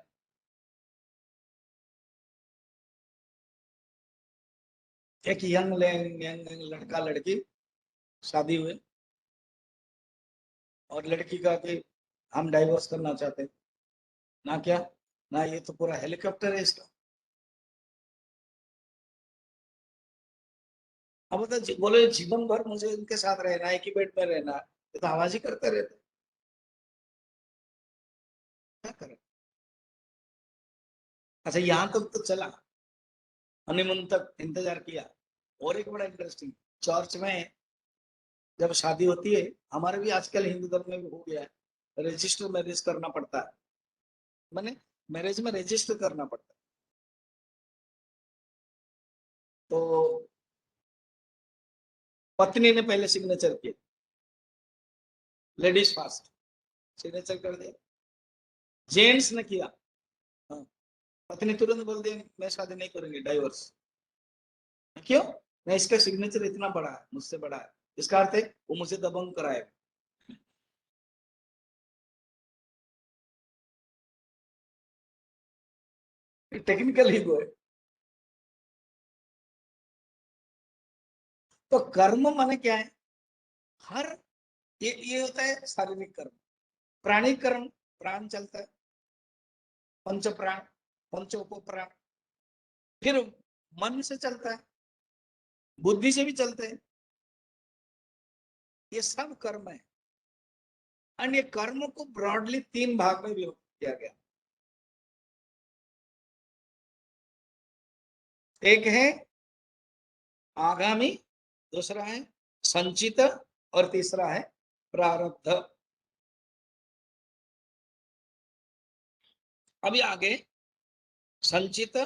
एक यंग यंग लड़का लड़की शादी हुए, और लड़की का कि हम डाइवोर्स करना चाहते हैं। ना क्या? ना, ये तो पूरा हेलीकॉप्टर है इसका। अब बता, बोले जीवन भर मुझे इनके साथ रहना है, एक ही बेड में रहना है, ये तो आवाज ही करते रहते, क्या करें? अच्छा, यहाँ तक तो चला, हनीमून तक इंतजार किया। और एक बड़ा इंटरेस्टिंग, चर्च में जब शादी होती है, हमारे भी आजकल हिंदू धर्म में भी हो गया है, रजिस्टर मैरिज करना पड़ता है। मैंने मैरिज में रजिस्टर करना पड़ता है। तो पत्नी ने पहले सिग्नेचर किया, लेडीज फास्ट सिग्नेचर कर दिया, जेंट्स ने किया। हाँ, पत्नी तुरंत बोल दी मैं शादी नहीं करूंगी, डाइवर्स। क्यों? नहीं, इसका सिग्नेचर इतना बड़ा है, मुझसे बड़ा है, इसका अर्थ है वो मुझे दबंग कराएगा। टेक्निकल ईगो है। तो कर्म माने क्या है? हर, ये होता है शारीरिक कर्म। प्राणिक कर्म, प्राण चलता है, पंच प्राण, पंच उप प्राण। फिर मन से चलता है, बुद्धि से भी चलते हैं, ये सब कर्म है। और ये कर्म को ब्रॉडली 3 भाग में विभक्त किया गया। एक है आगामी, दूसरा है संचित, और तीसरा है प्रारब्ध। अभी आगे संचित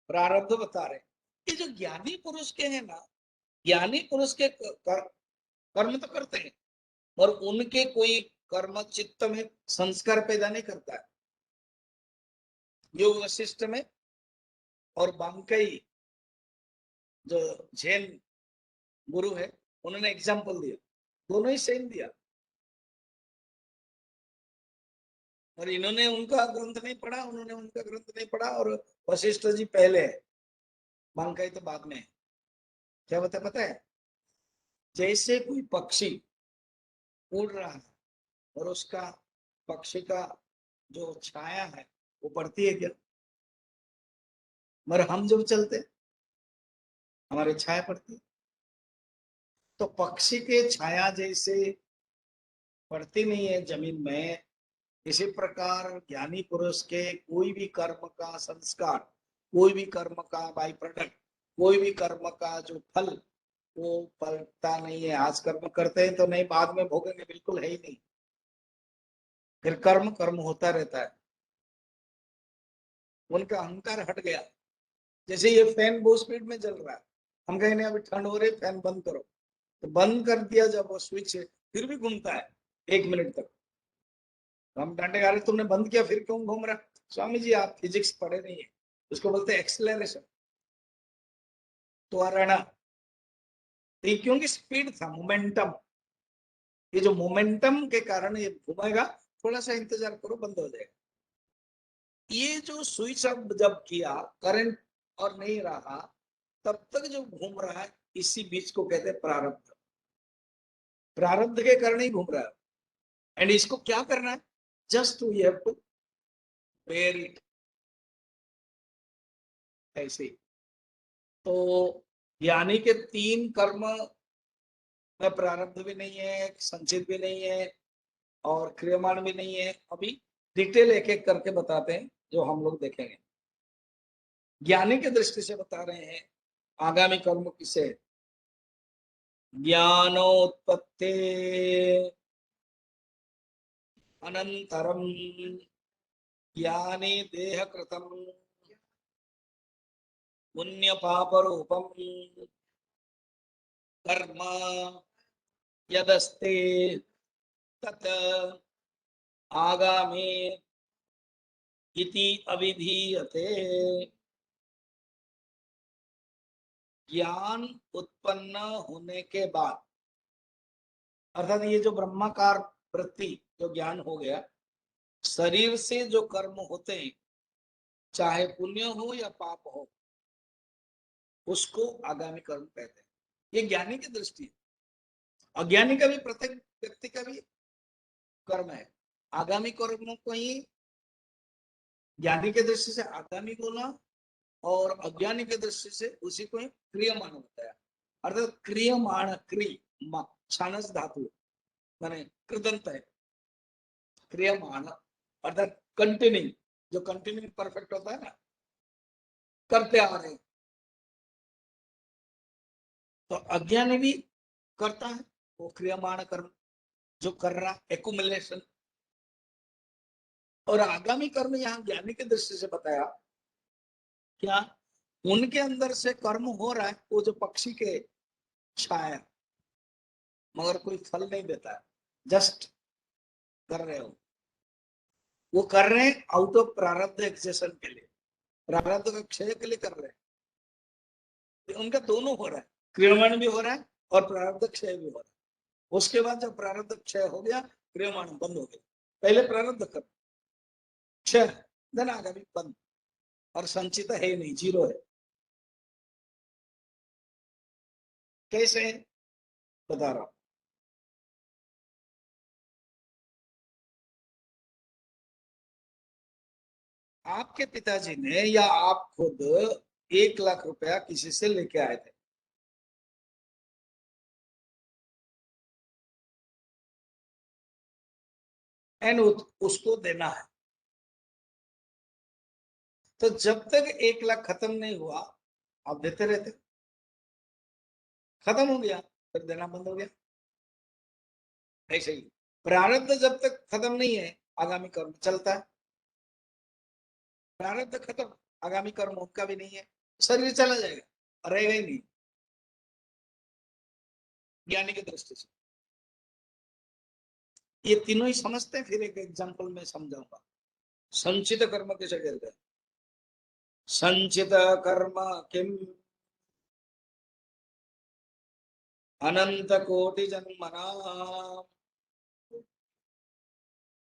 प्रारब्ध बता रहे। ये जो ज्ञानी पुरुष के हैं ना, ज्ञानी पुरुष के कर्म तो करते हैं, और उनके कोई कर्म चित्त में संस्कार पैदा नहीं करता है। योग वशिष्ठ में और बांकई जो जैन गुरु है, उन्होंने एग्जाम्पल दिया, दोनों ही सेम दिया। और इन्होंने उनका ग्रंथ नहीं पढ़ा, उन्होंने उनका ग्रंथ नहीं पढ़ा, और वशिष्ठ जी पहले है, बांकई तो बाद में है। क्या बता पता है? जैसे कोई पक्षी उड़ रहा है, और उसका, पक्षी का जो छाया है वो पड़ती है क्या? मगर हम जब चलते, हमारी छाया पड़ती है। तो पक्षी के छाया जैसे पड़ती नहीं है जमीन में, इसी प्रकार ज्ञानी पुरुष के कोई भी कर्म का संस्कार, कोई भी कर्म का बाई प्रोडक्ट, कोई भी कर्म का जो फल, वो पलता नहीं है। आज कर्म करते हैं तो नहीं, बाद में भोगेंगे, बिल्कुल है ही नहीं। फिर कर्म कर्म होता रहता है। उनका अहंकार हट गया। जैसे ये फैन बहुत स्पीड में चल रहा है, हम कहें नहीं अभी ठंड हो रही, फैन बंद करो, तो बंद कर दिया जब वो स्विच है, फिर भी घूमता है 1 मिनट तक। तो हम डांटे, अरे तुमने बंद किया फिर क्यों घूम रहा, स्वामी जी आप फिजिक्स पढ़े नहीं है, उसको बोलते हैं एक्सेलरेशन, त्वरण। क्योंकि स्पीड था, मोमेंटम, ये जो मोमेंटम के कारण ये घूमेगा, थोड़ा सा इंतजार करो बंद हो जाएगा। ये जो स्विच ऑफ जब किया करंट और नहीं रहा, तब तक जो घूम रहा है, इसी बीच को कहते हैं प्रारब्ध। प्रारब्ध के कारण ही घूम रहा है। एंड इसको क्या करना है, just we have to bear it, ऐसे। तो ज्ञानी के 3 कर्म में प्रारब्ध भी नहीं है, संचित भी नहीं है और क्रियमाण भी नहीं है। अभी डिटेल एक एक करके बताते हैं जो हम लोग देखेंगे। ज्ञानी के दृष्टि से बता रहे हैं आगामी कर्म किसे, ज्ञानोत्पत्ति अनंतरम ज्ञानी देह कृतम पुण्य पाप रूपम कर्म यदस्ते तत् आगामी इति अविधीयते। ज्ञान उत्पन्न होने के बाद, अर्थात ये जो ब्रह्माकार वृत्ति जो ज्ञान हो गया, शरीर से जो कर्म होते हैं, चाहे पुण्य हो या पाप हो, उसको आगामी कर्म कहते हैं। ये ज्ञानी की दृष्टि है। अज्ञानी का भी, प्रत्येक व्यक्ति का भी कर्म है। आगामी कर्मों को ही ज्ञानी के दृष्टि से आगामी बोला और अज्ञानी के दृष्टि से उसी को क्रियमाण बताया। अर्थात क्रियमाण, छानस धातु माने कृदंत है, क्रियमाण अर्थात कंटिन्यू, जो कंटिन्यू परफेक्ट होता है ना, करते आ रहे। तो अज्ञानी भी करता है वो क्रियमाण कर्म जो कर रहा, एकुमुलेशन। और आगामी कर्म यहाँ ज्ञानी की दृष्टि से बताया क्या, उनके अंदर से कर्म हो रहा है, वो जो पक्षी के छाया, मगर कोई फल नहीं देता है, जस्ट कर रहे हो। वो कर रहे हैं आउट ऑफ प्रारब्ध एक्सेशन के लिए, प्रारब्ध का क्षय के लिए कर रहे हैं। तो उनका दोनों हो रहा है, क्रियमाण भी हो रहा है और प्रारब्ध क्षय भी हो रहा है। उसके बाद जब प्रारब्ध क्षय हो गया, क्रियमाण बंद हो गया। पहले प्रारब्ध कर क्षय, धन आगामी बंद, और संचित है ही नहीं, जीरो है। कैसे बता रहा हूं। आपके पिताजी ने या आप खुद 1 लाख रुपया किसी से लेके आए थे, एंड उसको देना है। तो जब तक 1 लाख खत्म नहीं हुआ, आप देते रहते, खत्म हो गया फिर देना बंद हो गया। ऐसे ही प्रारब्ध जब तक खत्म नहीं है, आगामी कर्म चलता है। प्रारब्ध खत्म, आगामी कर्म उनका भी नहीं है, शरीर चला जाएगा, रहेगा ही नहीं। ज्ञानी की दृष्टि से ये तीनों ही समझते हैं। फिर एक एग्जांपल में समझाऊंगा। संचित कर्म किसे कहते हैं, संचित कर्म किम अनंत कोटि जन्मना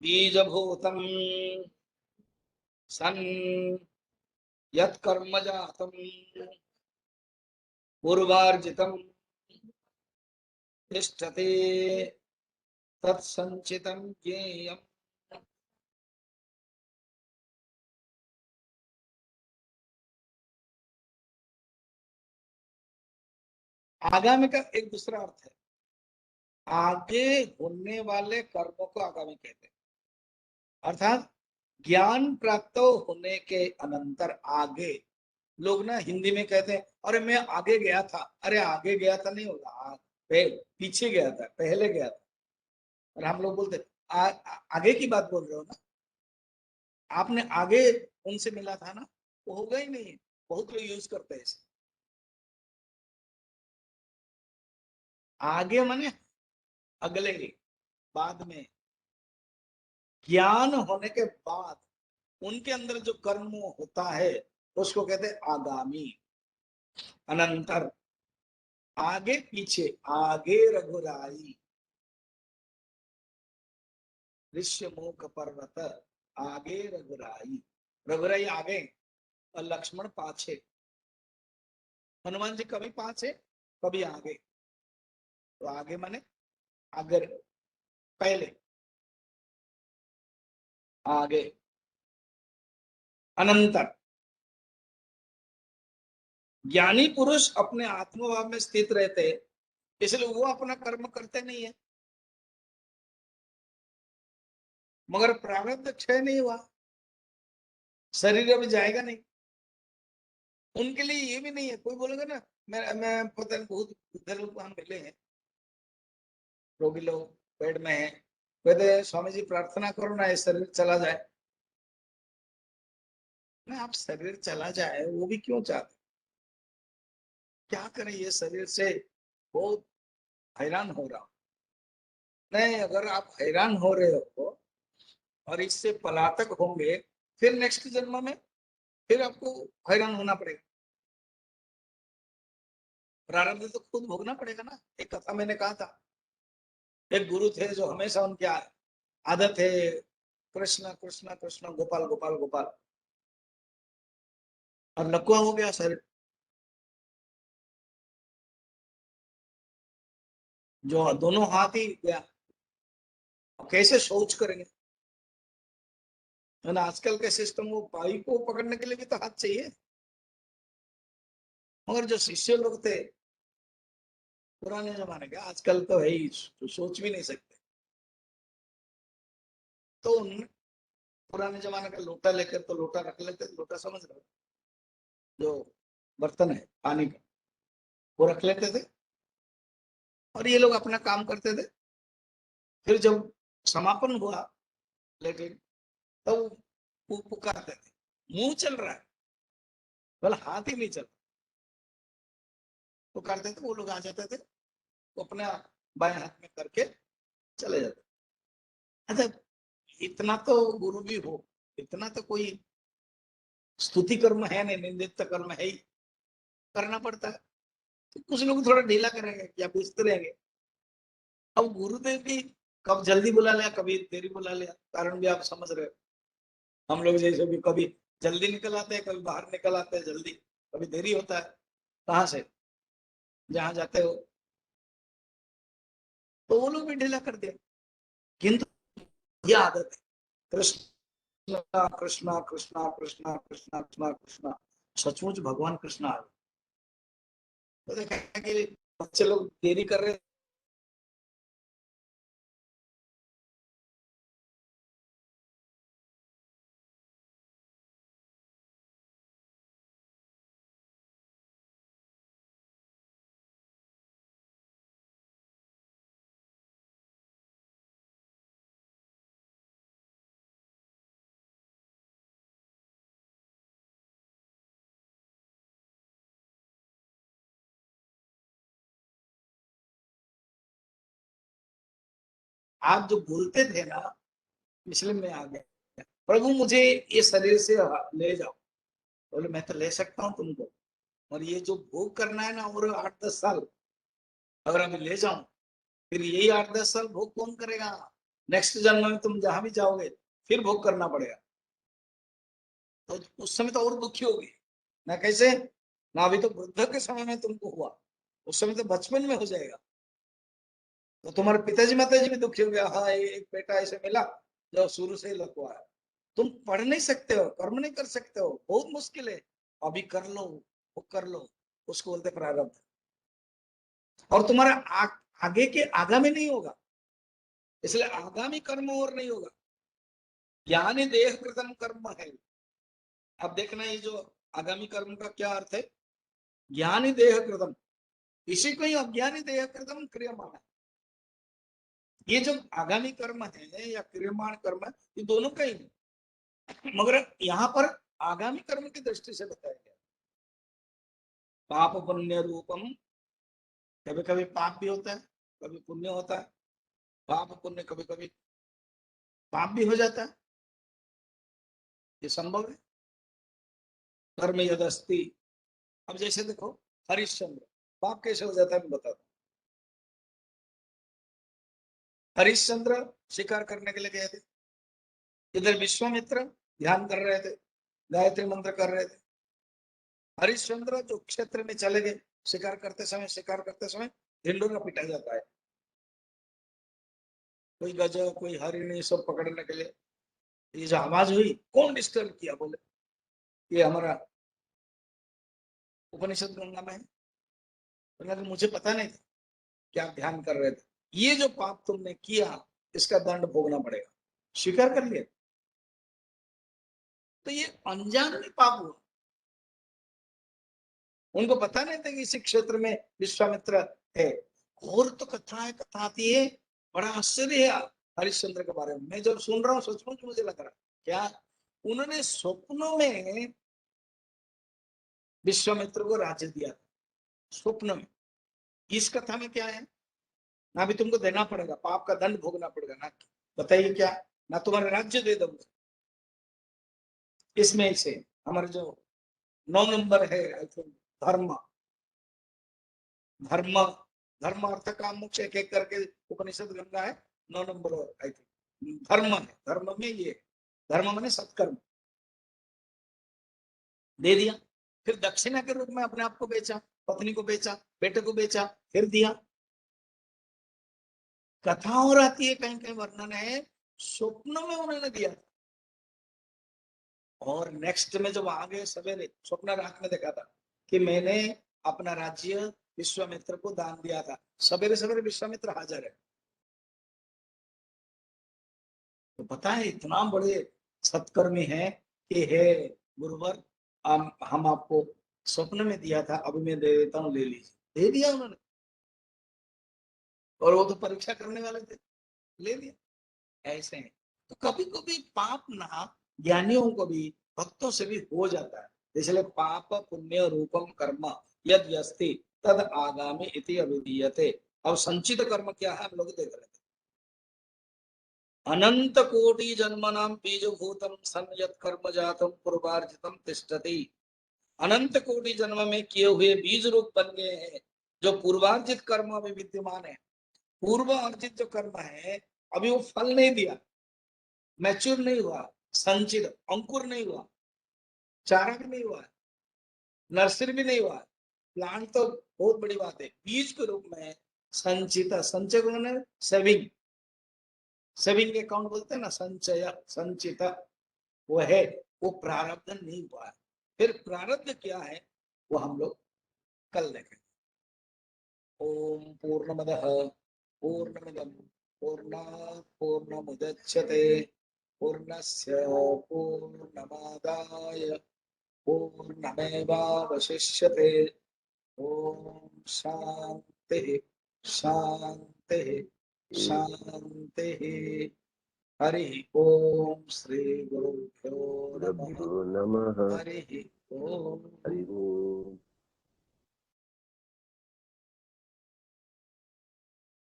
बीजभूतम सन यत्कर्म जातम पूर्वार्जितम तिष्ठते तत्संचितम ज्ञेयम्। आगामी का एक दूसरा अर्थ है, आगे होने वाले कर्मों को आगामी कहते हैं। अर्थात ज्ञान प्राप्त होने के अनंतर आगे, लोग ना हिंदी में कहते हैं अरे मैं आगे गया था, अरे आगे गया था नहीं होगा, पीछे गया था, पहले गया था। और हम लोग बोलते आगे की बात बोल रहे हो ना, आपने आगे उनसे मिला था ना, वो होगा ही नहीं। बहुत लोग यूज करते हैं इसे। आगे माने अगले, बाद में, ज्ञान होने के बाद उनके अंदर जो कर्म होता है उसको कहते हैं आगामी, अनंतर, आगे पीछे, आगे रघुराई, ऋष्य मुख पर्वत, आगे रघुराई, रघुराई आगे और लक्ष्मण पाछे। हनुमान जी कभी पाछे कभी आगे, तो आगे माने आगे, पहले, आगे, अनंतर। ज्ञानी पुरुष अपने आत्मभाव में स्थित रहते हैं, इसलिए वो अपना कर्म करते नहीं है, मगर प्रारब्ध क्षय नहीं हुआ, शरीर अभी जाएगा नहीं। उनके लिए ये भी नहीं है, कोई बोलेगा ना मैं पता नहीं, बहुत इधर लोग हम मिले हैं, रोगी लोग बेड में है, कहते स्वामी जी प्रार्थना करो ना ये शरीर चला जाए। ना आप शरीर चला जाए वो भी क्यों चाहते, क्या करें, ये शरीर से बहुत हैरान हो रहा हूं। नहीं, अगर आप हैरान हो रहे हो और इससे पलातक होंगे, फिर नेक्स्ट जन्म में फिर आपको हैरान होना पड़ेगा, प्रारब्ध तो खुद भोगना पड़ेगा ना। एक कथा मैंने कहा था, एक गुरु थे जो हमेशा उनकी आदत है कृष्ण कृष्ण कृष्ण, गोपाल गोपाल गोपाल, और लकवा हो गया शरीर, जो दोनों हाथ ही गया, कैसे शौच करेंगे। है ना, आजकल के सिस्टम, वो पाई को पकड़ने के लिए भी तो हाथ चाहिए, मगर जो शिष्य लोग थे पुराने जमाने के, आजकल तो है ही, तो सोच भी नहीं सकते। तो पुराने जमाने का लोटा लेकर, तो लोटा रख लेते, लोटा समझ रहे हो, जो बर्तन है पानी का, वो रख लेते थे और ये लोग अपना काम करते थे। फिर जब समापन हुआ लेकिन, तब वो पुकारते थे, मुंह चल रहा है, बोला हाथ ही नहीं चल, पुकारते थे, वो लोग आ जाते थे, वो अपना बाएं हाथ में करके चले जाते। अच्छा, इतना तो गुरु भी हो, इतना तो कोई स्तुति कर्म है नहीं, निंदित कर्म है ही, करना पड़ता है। तो कुछ लोग थोड़ा ढीला करेंगे या पूछते रहेंगे। अब गुरुदेव भी कब जल्दी बुला लिया कभी देरी बुला लिया, कारण भी आप समझ रहे हो। हम लोग जैसे भी कभी जल्दी निकल आते हैं, कभी बाहर निकल आते हैं जल्दी, कभी देरी होता है, कहाँ से जहां जाते हो, तो वो लोग भी ढीला कर दिया। किंतु ये आदत है, कृष्ण कृष्णा कृष्णा कृष्णा कृष्णा कृष्णा कृष्णा, सचमुच भगवान कृष्ण आ गए। तो देखा कि बच्चे लोग देरी कर रहे, आप जो बोलते थे ना, इसलिए मैं आ गया, प्रभु मुझे ये शरीर से ले जाओ। बोले मैं तो ले सकता हूँ तुमको, और ये जो भोग करना है ना, और 8-10 साल अगर मैं ले जाऊं, फिर यही 8-10 साल भोग कौन करेगा। नेक्स्ट जन्म में तुम जहां भी जाओगे फिर भोग करना पड़ेगा, तो उस समय तो और दुखी होगी ना। कैसे ना, अभी तो वृद्ध के समय में तुमको हुआ, उस समय तो बचपन में हो जाएगा, तो तुम्हारे पिताजी माताजी भी दुखी हो गया, हाँ एक बेटा ऐसे मिला जो शुरू से ही लकवा है। तुम पढ़ नहीं सकते हो, कर्म नहीं कर सकते हो, बहुत मुश्किल है, अभी कर लो, वो कर लो, उसको बोलते प्रारब्ध। और तुम्हारा आगे के आगामी नहीं होगा, इसलिए आगामी कर्म और नहीं होगा, ज्ञानी देह कृतम कर्म है। अब देखना ये जो आगामी कर्म का क्या अर्थ है, ज्ञानी देह कृतम, इसी को ही अज्ञानी देह कृतम क्रियमाण है। ये जो आगामी कर्म है या क्रियमाण कर्म है, ये दोनों का ही है, मगर यहाँ पर आगामी कर्म की दृष्टि से बताया गया। पाप पुण्य रूपम, कभी कभी पाप भी होता है, कभी पुण्य होता है, पाप पुण्य, कभी कभी पाप भी हो जाता है, ये संभव है? कर्म यदस्ति। अब जैसे देखो हरिश्चंद्र, पाप कैसे हो जाता है मैं बताता हूँ। हरिश्चंद्र शिकार करने के लिए गए थे, इधर विश्वामित्र ध्यान कर रहे थे, गायत्री मंत्र कर रहे थे। हरिश्चंद्र जो क्षेत्र में चले गए, शिकार करते समय ढिंडोरा पिटा जाता है, कोई गजब कोई हरिणी सब पकड़ने के लिए। ये जो आवाज हुई, कौन डिस्टर्ब किया? बोले ये हमारा उपनिषद गंगा में है। तो मुझे पता नहीं था कि आप ध्यान कर रहे थे, ये जो पाप तुमने किया इसका दंड भोगना पड़ेगा। स्वीकार कर लिया। तो ये अनजान में पाप हुआ, उनको पता नहीं था कि इसी क्षेत्र में विश्वामित्र है। और तो कथा है, कथा आती है, बड़ा आश्चर्य है हरिश्चंद्र के बारे में। मैं जब सुन रहा हूँ सचमुच मुझे लग रहा क्या उन्होंने स्वप्नों में विश्वामित्र को राज्य दिया, स्वप्न में। इस कथा में क्या है ना, भी तुमको देना पड़ेगा, पाप का दंड भोगना पड़ेगा ना, बताइए क्या, ना तुम्हारा राज्य दे दूंगा। इसमें से हमारे जो 9 नंबर है आई थिंक, धर्म। धर्म धर्म अर्थ काम मोक्ष एक एक करके उपनिषद गंगा है, 9 नंबर आई थिंक धर्म है। धर्म में ये धर्म माने सत्कर्म दे दिया। फिर दक्षिणा के रूप में अपने आप को बेचा, पत्नी को बेचा, बेटे को बेचा, फिर दिया। कथा और आती है, कहीं कहीं वर्णन है स्वप्न में उन्होंने दिया। और नेक्स्ट में जब आगे सवेरे स्वप्न रात में देखा था कि मैंने अपना राज्य विश्वामित्र को दान दिया था, सवेरे सवेरे विश्वामित्र हाजिर है। तो पता है इतना बड़े सत्कर्मी है कि हे गुरुवर, हम आपको स्वप्न में दिया था, अभी मैं दे देता हूँ, ले लीजिए। दे दिया उन्होंने, और वो तो परीक्षा करने वाले थे, ले लिया। ऐसे है। तो कभी कभी पाप ना ज्ञानियों को भी, भक्तों से भी हो जाता है। इसलिए पाप पुण्य रूपम कर्म यद यस्ति तद आगामी इति अभिधीयते। अब संचित कर्म क्या है हम लोग देख रहे थे। अनंत कोटि जन्मनाम बीजभूतम सन यत् कर्म जातम पूर्वार्जितम तिष्ठति। अनंत कोटि जन्म में किए हुए बीज रूप बन गए हैं, जो पूर्वार्जित कर्म में विद्यमान है। पूर्व अर्जित जो कर्म है अभी वो फल नहीं दिया, मैच्योर नहीं हुआ, संचित अंकुर नहीं हुआ, चारा भी नहीं हुआ, नर्सरी भी नहीं हुआ। प्लांट तो बहुत बड़ी बात है, बीज के रूप में संचित, संचय को सेविंग, सेविंग अकाउंट बोलते हैं ना, संचय संचित वो है, वो प्रारब्ध नहीं हुआ है। फिर प्रारब्ध क्या है वो हम लोग कल देखेंगे। ओम पूर्णमदः पूर्णमिदं पूर्णात् पूर्णमुदच्यते पूर्णस्य पूर्णमादाय पूर्णमेवावशिष्यते। ओम शांति शांति शांति। हरि ओम श्री गुरुभ्यो नमः। नमः। हरि ओम। हरि ओम।